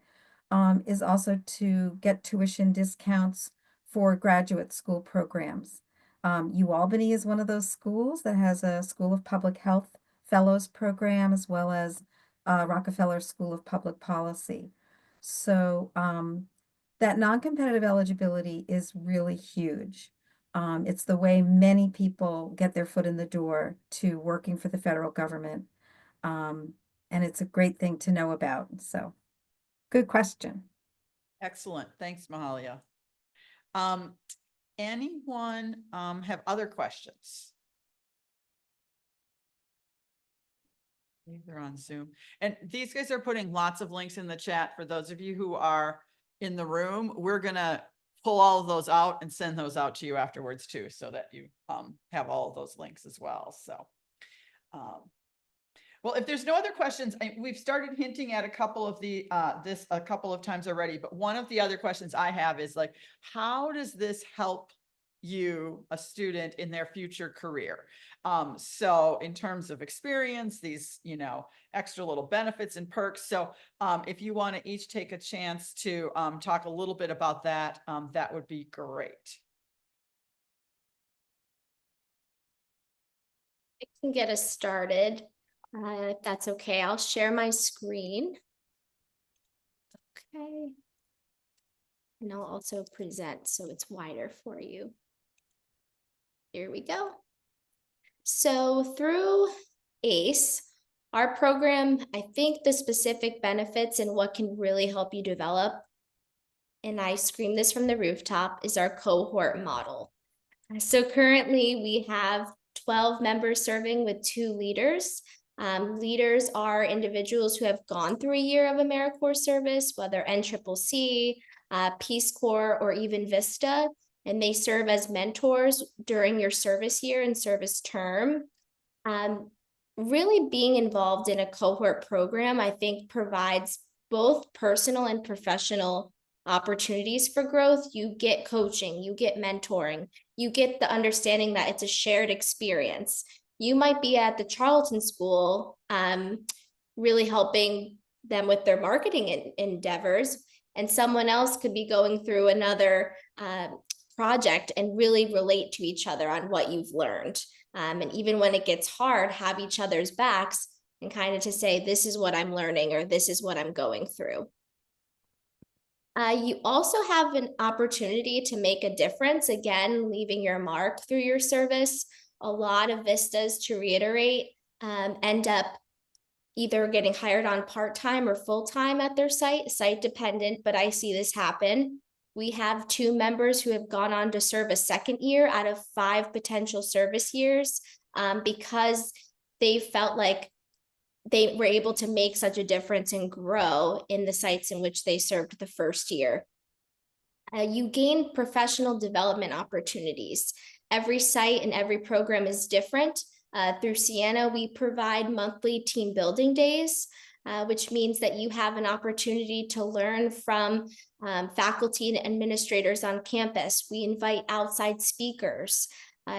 is also to get tuition discounts for graduate school programs. UAlbany is one of those schools that has a School of Public Health Fellows program, as well as Rockefeller School of Public Policy. So that non-competitive eligibility is really huge. It's the way many people get their foot in the door to working for the federal government. And it's a great thing to know about. So, good question. Excellent. Thanks, Mahalia. Anyone have other questions? They're on Zoom. And these guys are putting lots of links in the chat for those of you who are in the room. We're gonna pull all of those out and send those out to you afterwards too, so that you have all of those links as well. So well, if there's no other questions, we've started hinting at a couple of the this a couple of times already, but one of the other questions I have is like, how does this help you, a student, in their future career? So in terms of experience, these, you know, extra little benefits and perks. So if you want to each take a chance to talk a little bit about that, that would be great. I can get us started. If that's okay, I'll share my screen. Okay. And I'll also present so it's wider for you. Here we go. So through ACE, our program, I think the specific benefits and what can really help you develop, and I scream this from the rooftop, is our cohort model. So currently we have 12 members serving with 2 leaders. Leaders are individuals who have gone through a year of AmeriCorps service, whether NCCC, Peace Corps, or even VISTA, and they serve as mentors during your service year and service term. Really being involved in a cohort program, I think, provides both personal and professional opportunities for growth. You get coaching, you get mentoring, you get the understanding that it's a shared experience. You might be at the Charlton School, really helping them with their marketing endeavors, and someone else could be going through another project and really relate to each other on what you've learned. And even when it gets hard, have each other's backs and kind of to say, this is what I'm learning, or this is what I'm going through. You also have an opportunity to make a difference, again, leaving your mark through your service. A lot of VISTAs, to reiterate, end up either getting hired on part-time or full-time at their site dependent, but I see this happen. We have 2 members who have gone on to serve a second year out of 5 potential service years, because they felt like they were able to make such a difference and grow in the sites in which they served the first year. You gain professional development opportunities. Every site and every program is different. Through Siena, we provide monthly team building days, which means that you have an opportunity to learn from faculty and administrators on campus. We invite outside speakers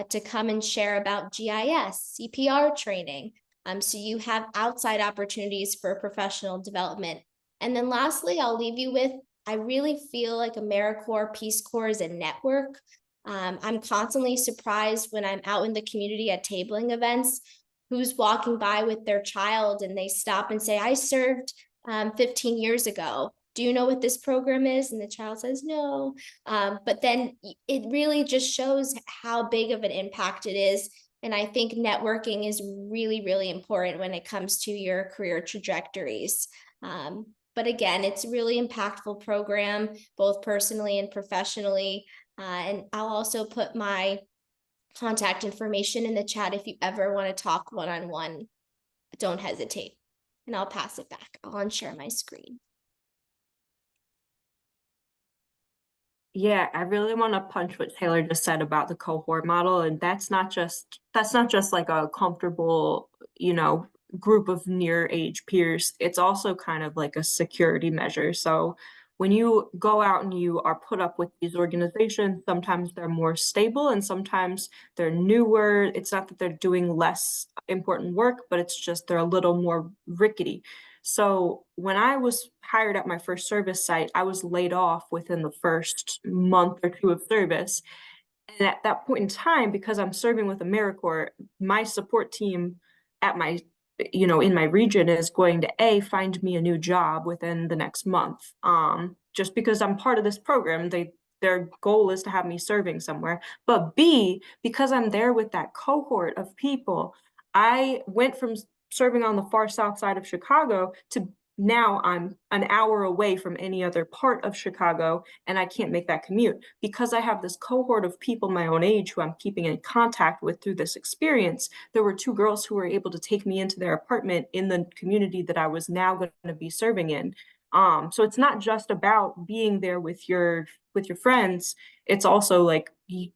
to come and share about GIS, CPR training. So you have outside opportunities for professional development. And then lastly, I'll leave you with, I really feel like AmeriCorps Peace Corps is a network. I'm constantly surprised when I'm out in the community at tabling events, who's walking by with their child and they stop and say, I served 15 years ago. Do you know what this program is? And the child says, no. But then it really just shows how big of an impact it is. And I think networking is really, really important when it comes to your career trajectories. But again, it's a really impactful program, both personally and professionally. And I'll also put my contact information in the chat if you ever want to talk one-on-one. Don't hesitate. And I'll pass it back. I'll unshare my screen. Yeah, I really want to punch what Taylor just said about the cohort model, and that's not just like a comfortable, you know, group of near age peers. It's also kind of like a security measure. So when you go out and you are put up with these organizations, sometimes they're more stable and sometimes they're newer. It's not that they're doing less important work, but it's just they're a little more rickety. So when I was hired at my first service site, I was laid off within the first month or two of service. And at that point in time, because I'm serving with AmeriCorps, my support team at my, in my region is going to find me a new job within the next month. Just because I'm part of this program, their goal is to have me serving somewhere. But B, because I'm there with that cohort of people, I went from serving on the far south side of Chicago to now I'm an hour away from any other part of Chicago, and I can't make that commute because I have this cohort of people my own age who I'm keeping in contact with through this experience. There were two girls who were able to take me into their apartment in the community that I was now going to be serving in. So it's not just about being there with your friends. It's also like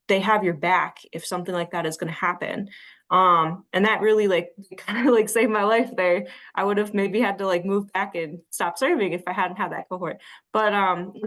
they have your back if something like that is going to happen. And that really kind of saved my life there. I would have maybe had to move back and stop serving if I hadn't had that cohort. But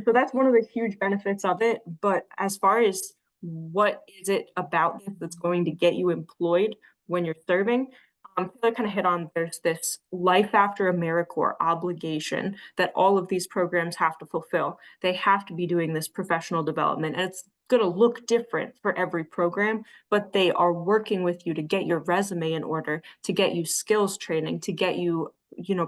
so that's one of the huge benefits of it. But as far as what is it about this that's going to get you employed when you're serving, Taylor kind of hit on, there's this life after AmeriCorps obligation that all of these programs have to fulfill. They have to be doing this professional development, and it's going to look different for every program, but they are working with you to get your resume in order, to get you skills training, to get you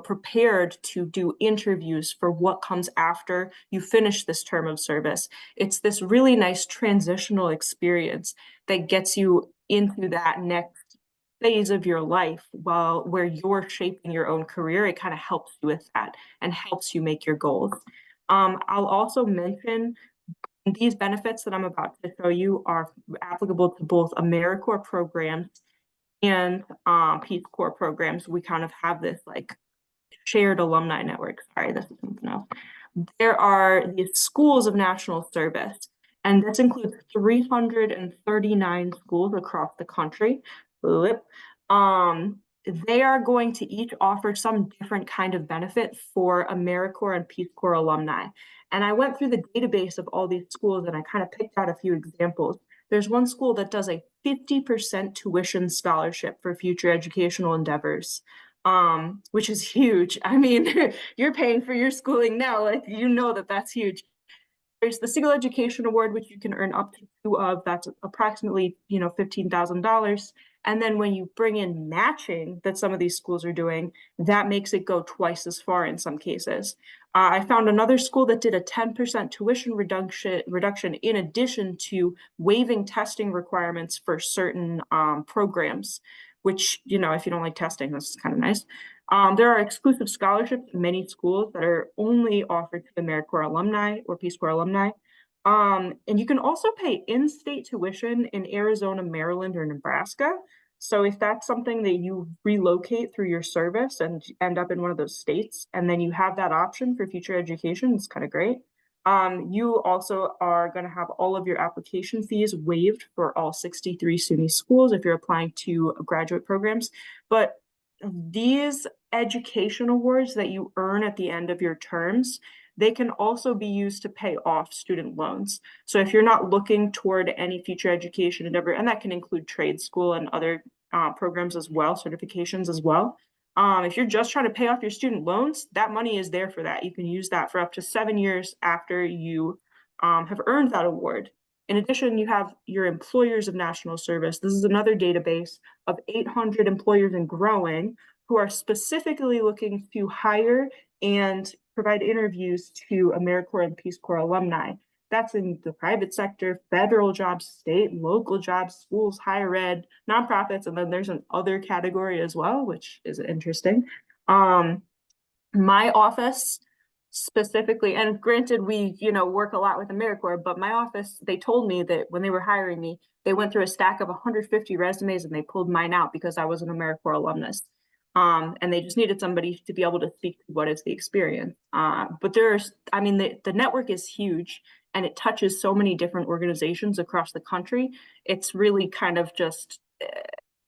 prepared to do interviews for what comes after you finish this term of service. It's this really nice transitional experience that gets you into that next phase of your life where you're shaping your own career. It kind of helps you with that and helps you make your goals. I'll also mention these benefits that I'm about to show you are applicable to both AmeriCorps programs and Peace Corps programs. We kind of have this shared alumni network. Sorry, this is something else. There are the schools of national service, and this includes 339 schools across the country. They are going to each offer some different kind of benefit for AmeriCorps and Peace Corps alumni. And I went through the database of all these schools and I kind of picked out a few examples. There's one school that does a 50% tuition scholarship for future educational endeavors, which is huge. I mean, you're paying for your schooling now, that's huge. There's the Single Education Award, which you can earn up to two of. That's approximately, $15,000. And then when you bring in matching that some of these schools are doing, that makes it go twice as far in some cases. I found another school that did a 10% tuition reduction in addition to waiving testing requirements for certain programs, which, if you don't like testing, that's kind of nice. There are exclusive scholarships in many schools that are only offered to AmeriCorps alumni or Peace Corps alumni. And you can also pay in-state tuition in Arizona, Maryland, or Nebraska. So if that's something that you relocate through your service and end up in one of those states, and then you have that option for future education, it's kind of great. You also are going to have all of your application fees waived for all 63 SUNY schools if you're applying to graduate programs. But these education awards that you earn at the end of your terms, they can also be used to pay off student loans. So if you're not looking toward any future education endeavor, and that can include trade school and other programs as well, certifications as well. If you're just trying to pay off your student loans, that money is there for that. You can use that for up to 7 years after you have earned that award. In addition, you have your employers of national service. This is another database of 800 employers and growing who are specifically looking to hire and provide interviews to AmeriCorps and Peace Corps alumni. That's in the private sector, federal jobs, state, local jobs, schools, higher ed, nonprofits, and then there's an other category as well, which is interesting. My office specifically, and granted, we work a lot with AmeriCorps, but my office, they told me that when they were hiring me, they went through a stack of 150 resumes and they pulled mine out because I was an AmeriCorps alumnus. And they just needed somebody to be able to speak to what is the experience. But the network is huge and it touches so many different organizations across the country. It's really kind of just,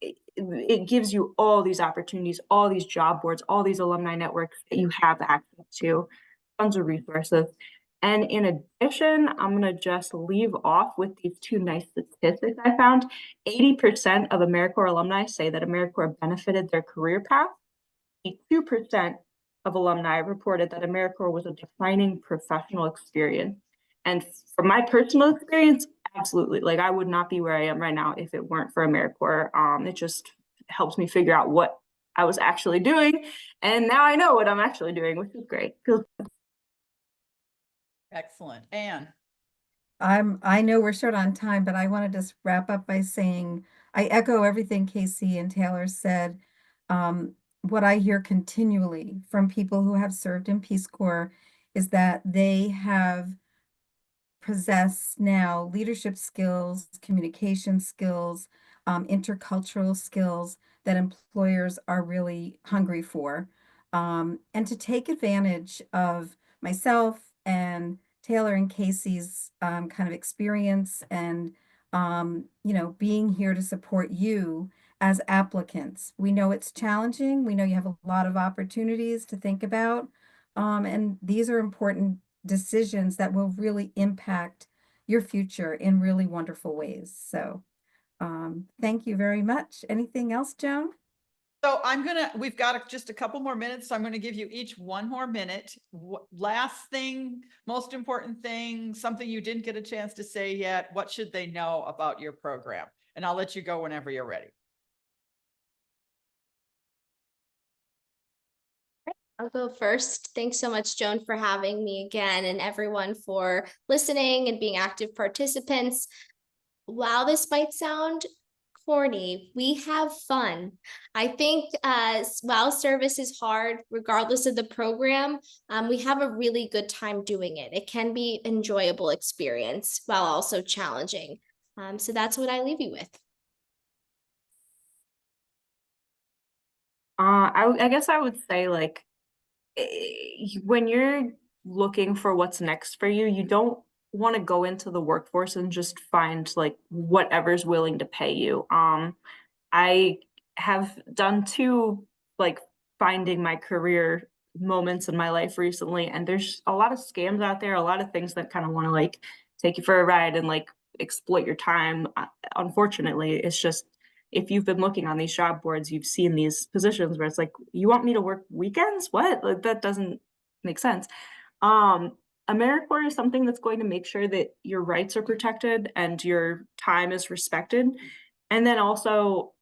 it gives you all these opportunities, all these job boards, all these alumni networks that you have access to, tons of resources. And in addition, I'm going to just leave off with these two nice statistics I found. 80% of AmeriCorps alumni say that AmeriCorps benefited their career path. 2% of alumni reported that AmeriCorps was a defining professional experience. And from my personal experience, absolutely. Like, I would not be where I am right now if it weren't for AmeriCorps. It just helps me figure out what I was actually doing. And now I know what I'm actually doing, which is great. Feels Excellent. Anne. I know we're short on time, but I want to just wrap up by saying I echo everything Casey and Taylor said. What I hear continually from people who have served in Peace Corps is that they have possess now leadership skills, communication skills, intercultural skills that employers are really hungry for. And to take advantage of myself and Taylor and Casey's kind of experience and being here to support you as applicants. We know it's challenging. We know you have a lot of opportunities to think about. And these are important decisions that will really impact your future in really wonderful ways. So thank you very much. Anything else, Joan? So we've got just a couple more minutes, so I'm gonna give you each one more minute. Last thing, most important thing, something you didn't get a chance to say yet, what should they know about your program? And I'll let you go whenever you're ready. I'll go first. Thanks so much, Joan, for having me again, and everyone for listening and being active participants. While this might sound corny, we have fun. I think while service is hard, regardless of the program, we have a really good time doing it. It can be an enjoyable experience while also challenging. So that's what I leave you with. I guess I would say, like, when you're looking for what's next for you, you don't want to go into the workforce and just find like whatever's willing to pay you. I have done two like finding my career moments in my life recently, and there's a lot of scams out there, a lot of things that kind of want to like take you for a ride and like exploit your time. Unfortunately, it's just if you've been looking on these job boards, you've seen these positions where it's like, you want me to work weekends? What? Like, that doesn't make sense. Um, AmeriCorps is something that's going to make sure that your rights are protected and your time is respected. And then also,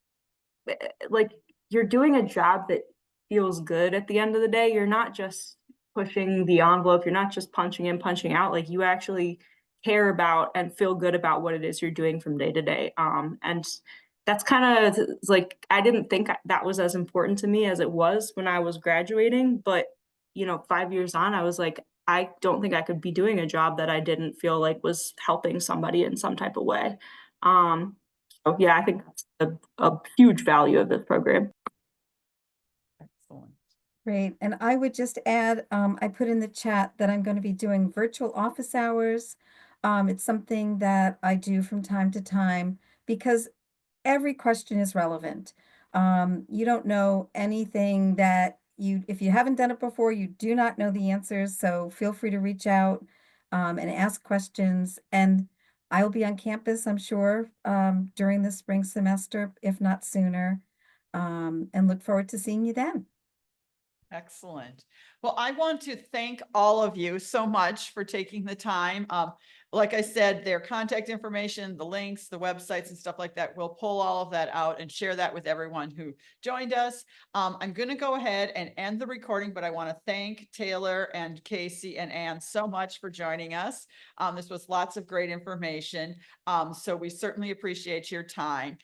like, you're doing a job that feels good at the end of the day. You're not just pushing the envelope, you're not just punching in, punching out. Like, you actually care about and feel good about what it is you're doing from day to day. And that's kind of like, I didn't think that was as important to me as it was when I was graduating, but 5 years on, I was like, I don't think I could be doing a job that I didn't feel like was helping somebody in some type of way. So yeah, I think that's a huge value of this program. Excellent. Great. And I would just add, I put in the chat that I'm going to be doing virtual office hours. It's something that I do from time to time because every question is relevant. You don't know anything that if you haven't done it before, you do not know the answers. So feel free to reach out and ask questions. And I'll be on campus, I'm sure, during the spring semester, if not sooner. And look forward to seeing you then. Excellent. Well, I want to thank all of you so much for taking the time. Like I said, their contact information, the links, the websites and stuff like that, we'll pull all of that out and share that with everyone who joined us. I'm going to go ahead and end the recording, but I want to thank Taylor and Casey and Anne so much for joining us. This was lots of great information. So we certainly appreciate your time.